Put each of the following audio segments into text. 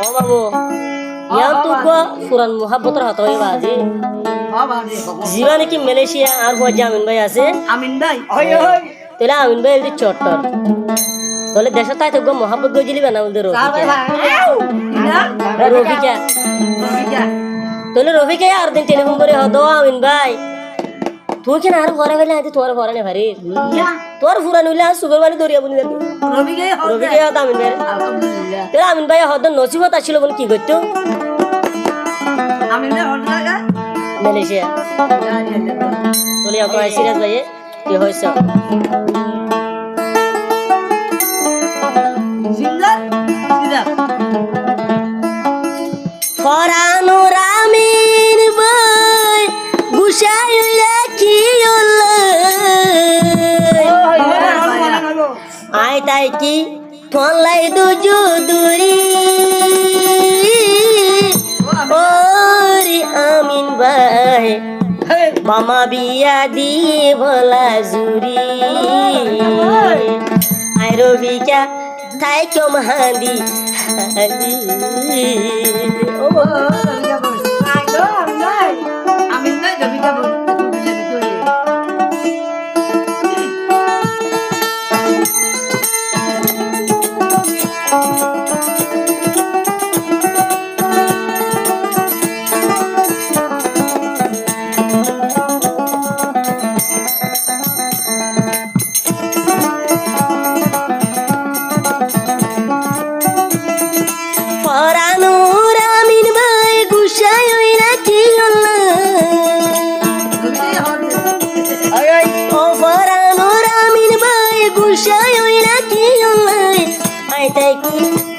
ও বাবু ইয়ান তুগো ফুরান মোহাব্বতর হাত হয়ে বাজে জীবনে কি মালয়েশিয়া আর বড় আমিন ভাই আছে আমিন ভাই তাহলে আমিন ভাই এলদি চট্টর তাহলে দেশে তাই তুগো মোহাব্বত গজিলি বানা বলতে রফিকা তাহলে রফিকা আর দিন টেলিফোন করে হতো আমিন ভাই তুই কেন আর ঘরে ফেলে আইতে তোর ঘরে না ভারি তোর ফুরান হইলে আর সুগর বানি দরিয়া বলি যাবি রফিকা হতো আমিন ভাই তাহলে আমিন ভাই হতো নসিবত আসছিল বলে কি করতো মালয়েশিয়া বলে আপনার সিরাজ ভাই কি হয়েছে ফরানো রামিন বই গুছাই রাখি আই তাই কি থলাই দুজু দুরি ওরে আমিন ভাই মামা বিয়া দিয়ে ভোলা জুরি আই রবিকা তাই কেউ মাহাদি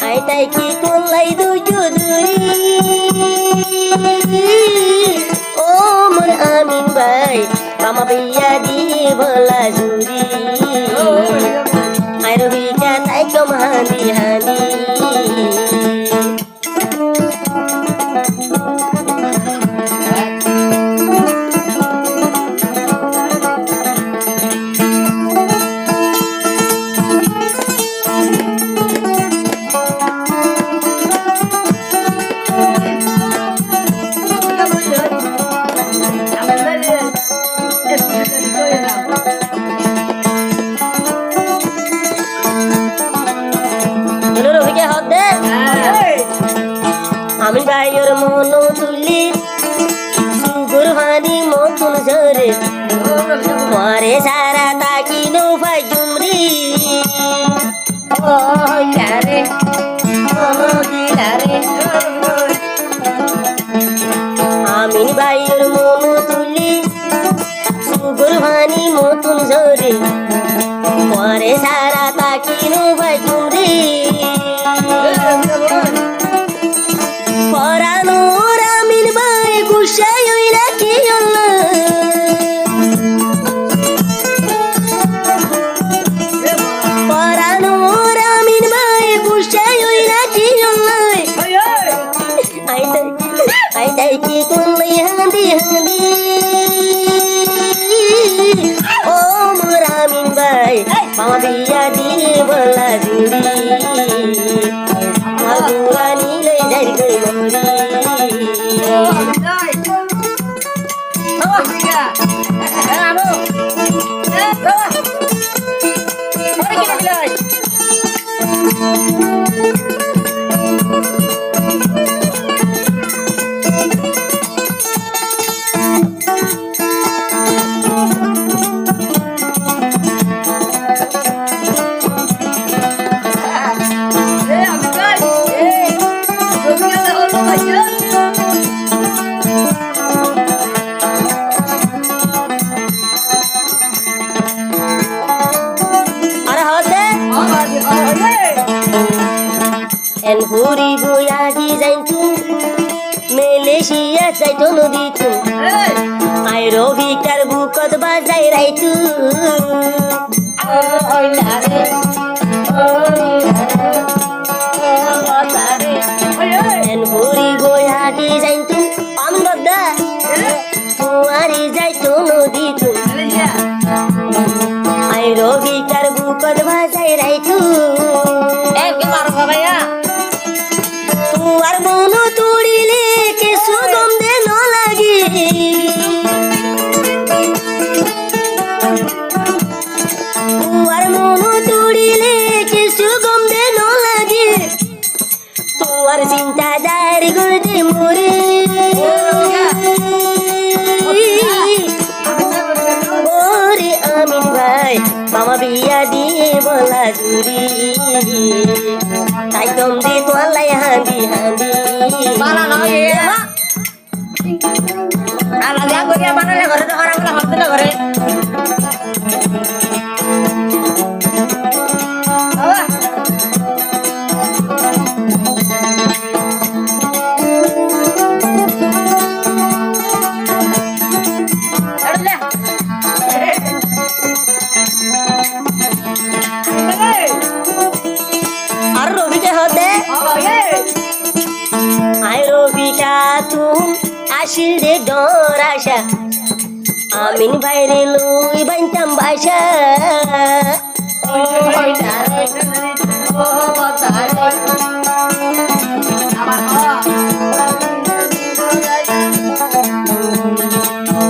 I take it on like do you do Oh mon amin bhai mama biya di bola juri I rohi ka tai kom hani hani আমিন ভাইয়ের মন তুলি সুগুর ভানি মতুন ঝরে মারে সারা তাকি নো ভাই জুমরি ও যারে ও দিলারে আমিন ভাইয়ের মন তুলি সুগুর ভানি মতুন ঝরে মারে সারা তাকি নো ভাই জুমরি ফরানো রামিন ভাই গুছাই রাখি ফরানো রামিন ভাই গুছাই রাখি আই তাই কি তুই হাঁদি হাঁদি ও রামিন ভাই মামা বিয়া দি বলা জুড়ি আগুয়ানি লই যাই গই মরি En huri buya di zaintu Malaysia zaitun noditu Ai rovi karbu kod bazai raitu Oi lare En huri buya di zaintu Amin babda Tuari zaitun noditu Ai rovi karbu kod bazai raitu Eh, ke তোমার চিন্তা যারি গুটি মুড়ি ওরে আমিন ভাই মামা বিয়া দিয়ে বলা জুড়ি তাই তোম দি তোলাই হাঁদি হাঁদি বানালে ঘরে তো খারাপ হাতে না ঘরে আর রবিকে হতে আই রবিকা তুম আসিল রে ডর আশা আমিন ভাইরে লুই বাইতাম বাসা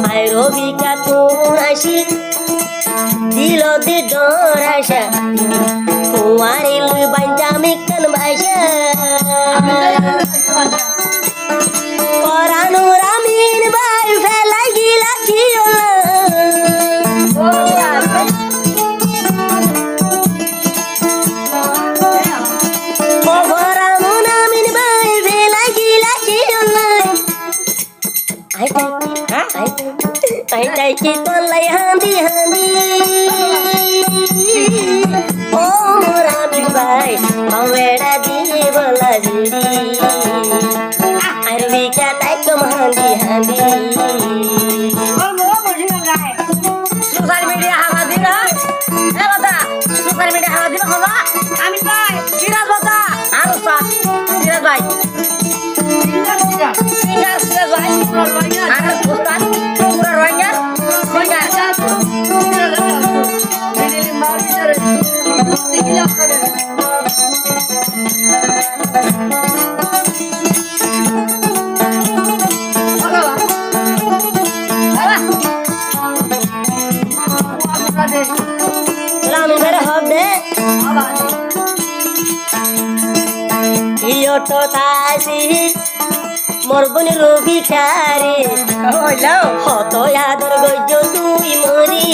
আই রবিকা তুম আসিল দিল দে ডর আশা তোমারে লুই বাইতাম একখান বাসা পরানোর আমিন ভাই ফেলাই গিলা ছিল পরানোর আমিন ভাই ফেলাই গিলা ছিল আই তাই কি তোলাই হাঁদি হাঁদি ও মোর আমিন ভাই বেড়া দিয়ে বলা জুড়ি আর বিকা তাই কম হাঁদি হাঁদি সোশ্যাল মিডিয়া হাওয়া দিল এ বাবা সোশ্যাল মিডিয়া হাওয়া দিল হলো আমি ভাই সিরাজ বাবা আর উস্তাদ সিরাজ ভাই সিরাজ ভাই আর উস্তাদ পুরা রোহিঙ্গা ইয়টো তাসি মোর বনি রবি খারে হত আদর গজ্জ তুই মরি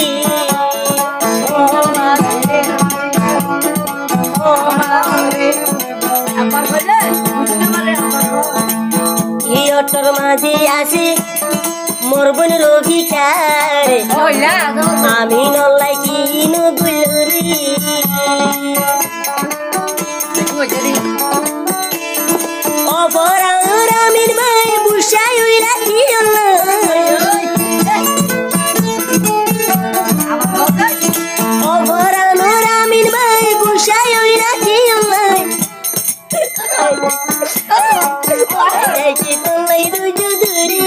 ইয়টোর মাঝে আসি মোর বনি রবি খারে আমি নলাই কিনো গুলরি অপরাধ আমিন ভাই বুসাই ওই রাখি অপরাধ আমিন ভাই বুসাই ওই রাখি দেখি তোমায় রুজু ধরি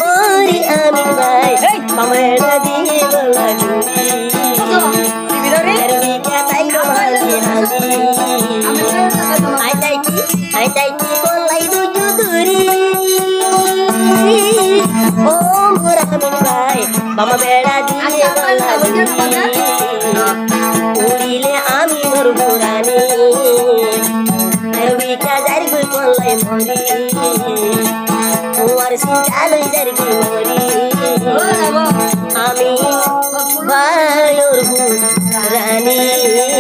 ওরে আমিন ভাই আমার দিয়ে বলা জুড়ি I take people like do you duri. Oh, muramin bhai, mama beda diye bala duri. Urile ami mor burani, erwi ka jari gul kollai mori. Umar sin jaloi jari gul mori. Ami bhai or burani.